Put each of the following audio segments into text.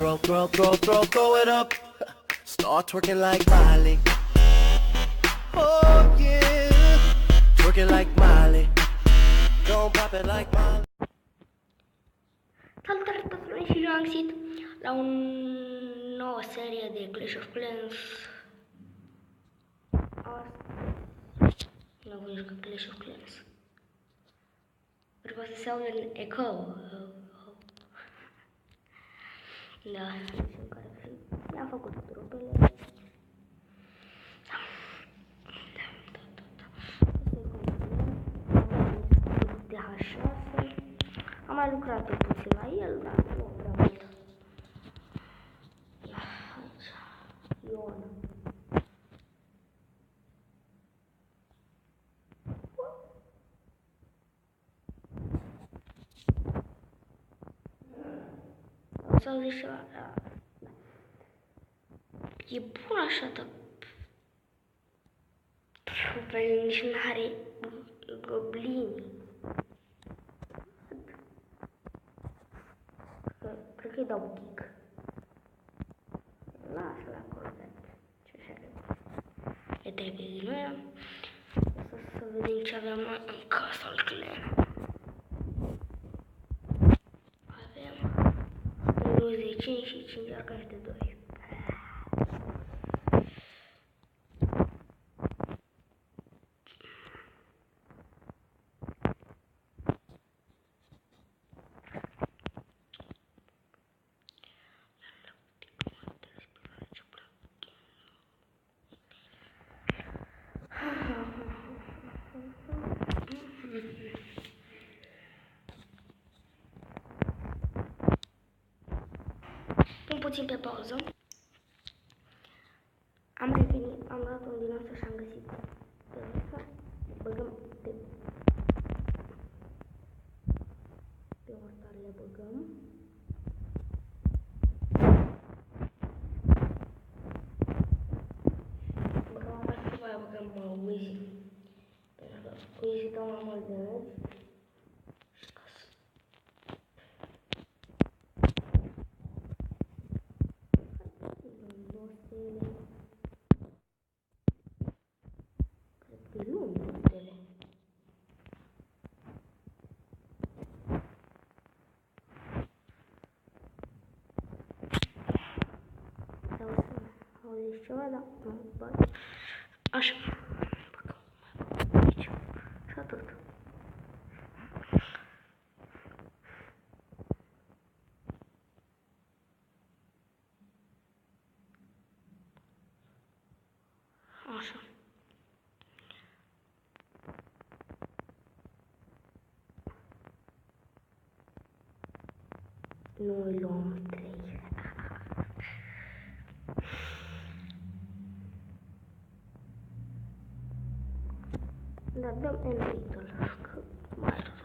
Throw it up. Start twerking like Miley. Oh yeah, twerking like Miley. Don't pop it like Miley. Salutare toți lumea și eu am găsit la o nouă serie de Clash of Clans. Nu vă jucă Clash of Clans. Pentru că se aude în echo. Da, în care mi-am făcut trupele. TH6. Am mai lucrat puțin la el, dar nu prea mult. Aici, Ion. O să auziți ceva, da. E bun așa, dar pe nici n-are goblini. Cred că-i dau kick. Lasă-l acolo, ce șere. E trebuie din noi. Să vedem ce avem noi în casa al clan. Avem 25 și 5 arcași de 2. Pun puțin pe pauză. Am revenit, am dat un din asta și am găsit pe ăsta. Băgăm pe ăsta le băgăm. Băgăm asta și mai băgăm Wizzy. Pentru că Wizzy dă mai mult de noi. Și ca să... Cred că e lung putere. Auziți ceva? Da, nu, bă. Așa. Băgăm aici. Și atât. Așa. Nu îi luăm 3. Dar dăm Enritul, că mai rău.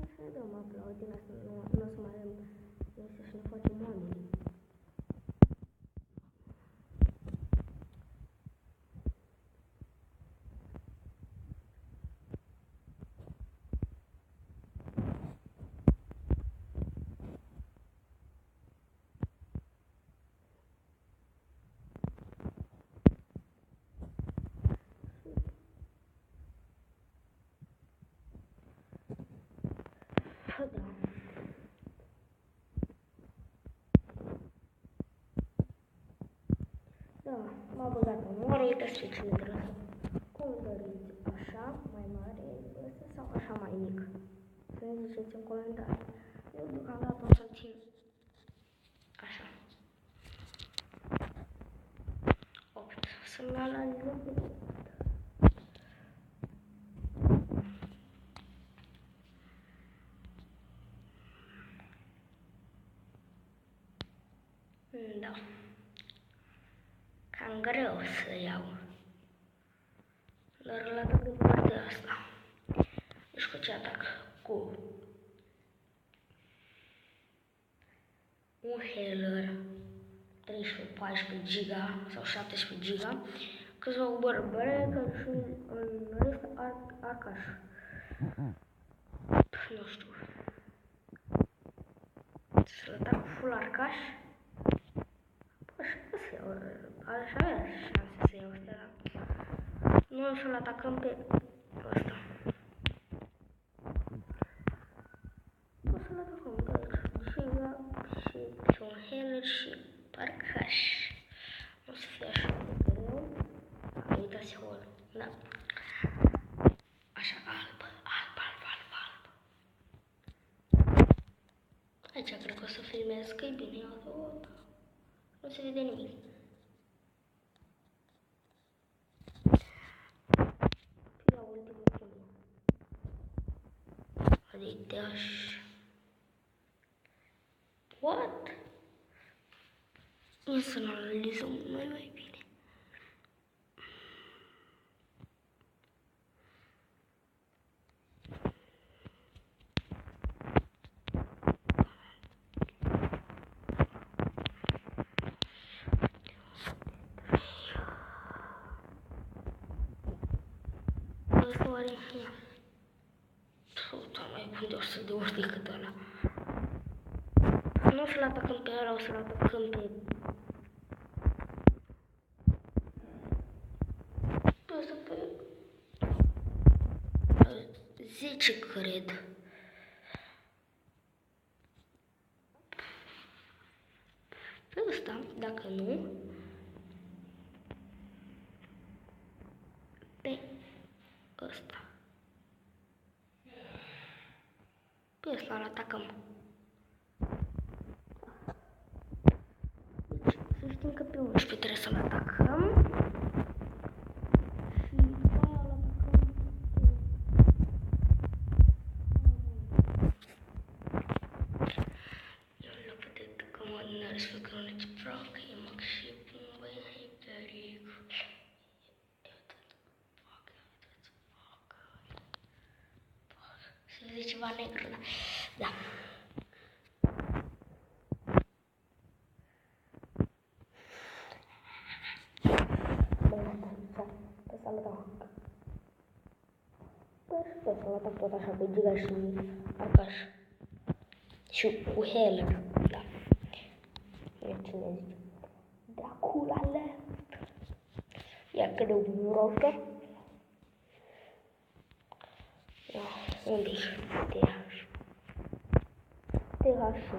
Și așa dăm aplaudin, asta nu o să mai avem, nu o să ne facem oamenii. Da. Da, m-a băgat în oră, uitați pe cine trebuie. Cum doriți? Așa, mai mare este sau așa mai mic? Să ne ziceți în comentarii. Eu deocamdată o să țin așa. 8. Să-mi analizăm pe tot. Da. Cam greu să iau. Dar la atac de partea asta. Deci cu ce atac? Cu un healer 13-14 giga sau 17 giga, câțiva bărbărecă și în rest arcaș. Nu știu. Să-l dau cu full arcaș. Aș avea șanse să iau stela. Noi o să-l atacăm pe ăsta. O să-l atacăm pe Giga și John Heller și arcaș. O să fie așa de greu. Am uitat sigur. Da. Așa, alb. Aici cred că o să filmez, că e bine, nu se vede nimic. Ia ultimul film. Adică what? Ia să analizăm mai bine. Asta oare ia. Mai bun de 100 de ori decât ăla. Nu o să-l atacăm pe ăla, o să-l atacăm pe... Asta pe... 10, cred. Pe ăsta, dacă nu... Pe ăsta. Pe ăsta îl atacăm. Deci, să știm că pe 11 trebuie să-l atacăm. Și după aia îl atacăm pe... Eu nu putem că mă năresc pe cronici proc, e mă și băi, hai tăric. Se vede ceva negru, da. Pe să-l dau. Pe să-l atac tot așa cu Giga și arcaș. Și cu Heller, da. Cine zice? Dracula left. Ia că de un rocker. Unde ești? TH și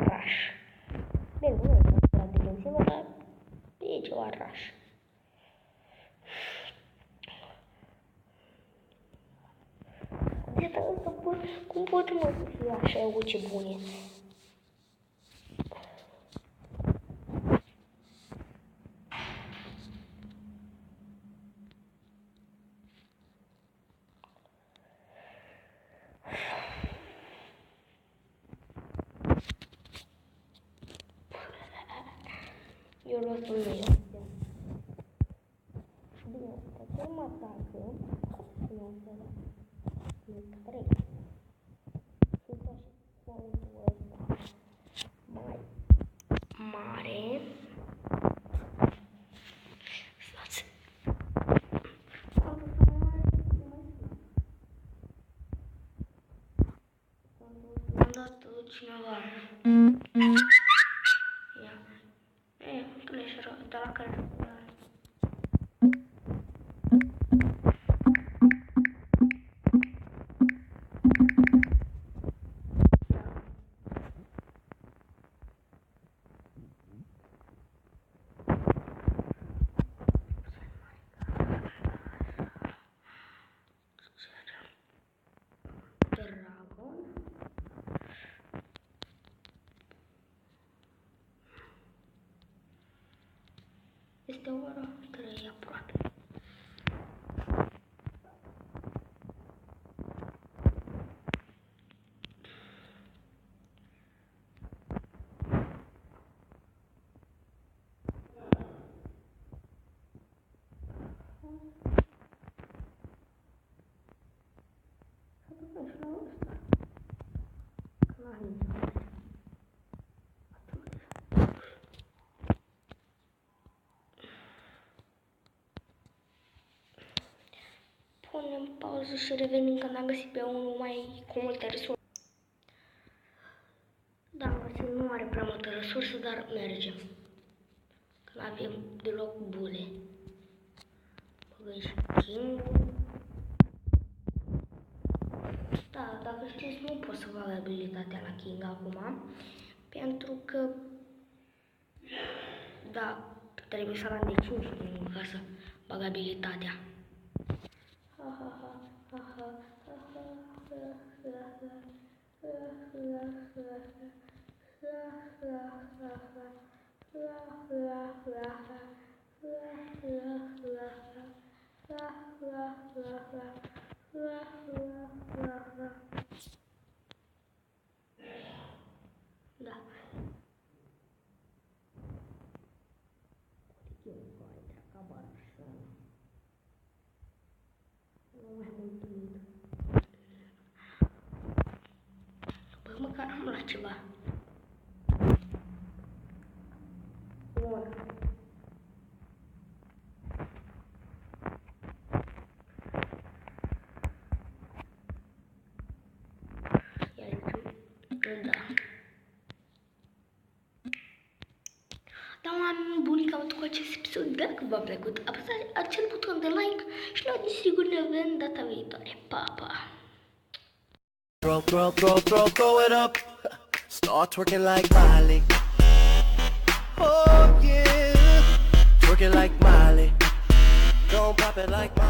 Raș. Bine, nu e la defensivă, dar e ceva Raș. Iată, cum pot mă să fie așa, eu ce bun e. Eu rostul meu. Bine, facem masajul. Nu se da. Nu trec. Și faci fondul ăsta mai mare. Stați. Fondul ăsta mai mare este mai slab. M-a dat cineva. De la care Dragon. pauză și revenim când am găsit pe unul mai cu multe resurse. Da, am găsit, nu are prea multe resurse, dar merge. Că nu avem deloc bule. Băgăm și King. Da, dacă știți, nu pot să fac abilitatea la King acum. Pentru că, da, trebuie să am de 5 King ca să bag abilitatea. Da. Bă, măcar am luat ceva. Bun. Da. Da, oameni buni, cam cu acest episod. Dacă v-a plăcut, apăsați acel buton de like și noi desigur ne vedem data viitoare. Pa, pa! Throw it up. Start twerking like Miley. Oh yeah, twerking like Miley. Don't pop it like Miley.